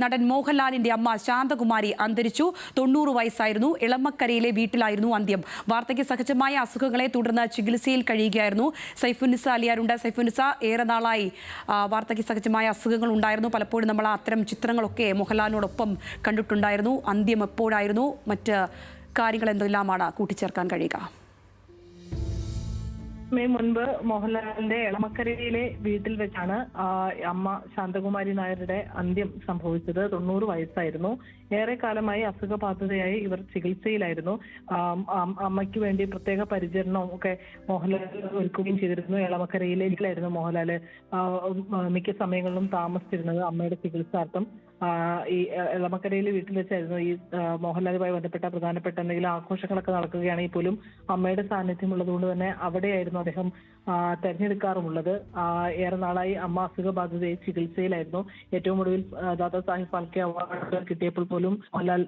നടൻ മോഹൻലാലിന്റെ അമ്മ ശാന്തകുമാരി അന്തരിച്ചു. 90 വയസ്സായിരുന്നു. ഇളമക്കരയിലെ വീട്ടിലായിരുന്നു അന്ത്യം. വാർദ്ധക്യ സഹജമായ അസുഖങ്ങളെ തുടർന്ന് ചികിത്സയിൽ കഴിയുകയായിരുന്നു. സൈഫുന്നിസ അലിയാരുണ്ട്. സൈഫുന്നിസ, ഏറെ നാളായി വാർദ്ധക്യ സഹജമായ അസുഖങ്ങൾ ഉണ്ടായിരുന്നു. പലപ്പോഴും നമ്മൾ അത്തരം ചിത്രങ്ങളൊക്കെ മോഹൻലാലിനോടൊപ്പം കണ്ടിട്ടുണ്ടായിരുന്നു. അന്ത്യം എപ്പോഴായിരുന്നു? മറ്റ് കാര്യങ്ങൾ എന്തെല്ലാമാണ് കൂട്ടിച്ചേർക്കാൻ കഴിയുക? മുൻപ് മോഹൻലാലിന്റെ എളമക്കരയിലെ വീട്ടിൽ വെച്ചാണ് അമ്മ ശാന്തകുമാരി നായരുടെ അന്ത്യം സംഭവിച്ചത്. 90 വയസ്സായിരുന്നു. ഏറെ കാലമായി അസുഖബാധിതയായി ഇവർ ചികിത്സയിലായിരുന്നു. അമ്മയ്ക്ക് വേണ്ടി പ്രത്യേക പരിചരണവും ഒക്കെ മോഹൻലാൽ ഒരുക്കുകയും ചെയ്തിരുന്നു. എളമക്കരയിലെ വീട്ടിലായിരുന്നു മോഹൻലാല് മിക്ക സമയങ്ങളിലും താമസിച്ചിരുന്നത് അമ്മയുടെ ചികിത്സാർത്ഥം. ഈ എളമക്കരയിലെ വീട്ടിൽ വെച്ചായിരുന്നു ഈ മോഹൻലാലുമായി ബന്ധപ്പെട്ട പ്രധാനപ്പെട്ട എന്തെങ്കിലും ആഘോഷങ്ങളൊക്കെ നടക്കുകയാണെങ്കിൽ പോലും അമ്മയുടെ സാന്നിധ്യം ഉള്ളതുകൊണ്ട് തന്നെ അവിടെയായിരുന്നു അദ്ദേഹം തെരഞ്ഞെടുക്കാറുമുള്ളത്. ഏറെ നാളായി അമ്മ അസുഖബാധിതയെ ചികിത്സയിലായിരുന്നു. ഏറ്റവും ഒടുവിൽ ദാദാ സാഹിബ് ഫാൽക്കെ അവാർഡ് കിട്ടിയപ്പോൾ പോലും മോഹൻലാൽ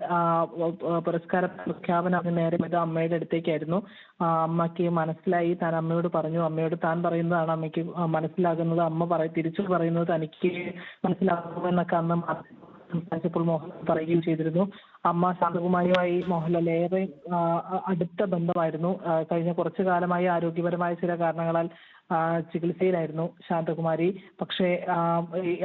പുരസ്കാര പ്രഖ്യാപനം നേരെ അമ്മയുടെ അടുത്തേക്കായിരുന്നു. അമ്മയ്ക്ക് മനസ്സിലായി, താൻ അമ്മയോട് പറഞ്ഞു. അമ്മയോട് താൻ പറയുന്നതാണ് അമ്മയ്ക്ക് മനസ്സിലാകുന്നത്, അമ്മ തിരിച്ചു പറയുന്നത് തനിക്ക് മനസ്സിലാകുമെന്നൊക്കെ അന്ന് സംസാരിച്ചപ്പോൾ മോഹൻലാൽ പറയുകയും ചെയ്തിരുന്നു. അമ്മ ശാന്തകുമാരിയുമായി മോഹൻലാൽ ഏറെ അടുത്ത ബന്ധമായിരുന്നു. കഴിഞ്ഞ കുറച്ചു കാലമായി ആരോഗ്യപരമായ ചില കാരണങ്ങളാൽ ചികിത്സയിലായിരുന്നു ശാന്തകുമാരി. പക്ഷേ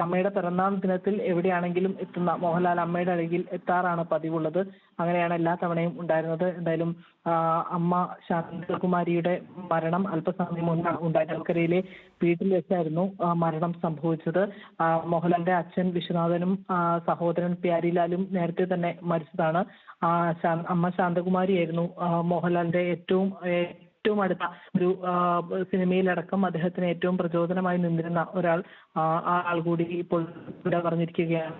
അമ്മയുടെ പിറന്നാൾ ദിനത്തിൽ എവിടെയാണെങ്കിലും എത്തുന്ന മോഹൻലാൽ അമ്മയുടെ അരികിൽ എത്താറാണ് പതിവുള്ളത്. അങ്ങനെയാണ് എല്ലാ തവണയും ഉണ്ടായിരുന്നത്. എന്തായാലും അമ്മ ശാന്തകുമാരിയുടെ മരണം അല്പസമയം മുൻപ് എളമക്കരയിലെ വീട്ടിൽ വെച്ചായിരുന്നു മരണം സംഭവിച്ചത്. മോഹൻലാലിന്റെ അച്ഛൻ വിശ്വനാഥനും സഹോദരൻ പ്യാരിലാലും നേരത്തെ തന്നെ മരിച്ചതാണ്. അമ്മ ശാന്തകുമാരിയായിരുന്നു മോഹൻലാലിന്റെ ഏറ്റവും അടുത്ത ഒരു സിനിമയിലടക്കം അദ്ദേഹത്തിന് ഏറ്റവും പ്രചോദനമായി നിന്നിരുന്ന ഒരാൾ. ആ ആൾ കൂടി ഇപ്പോൾ പറഞ്ഞിരിക്കുകയാണ്.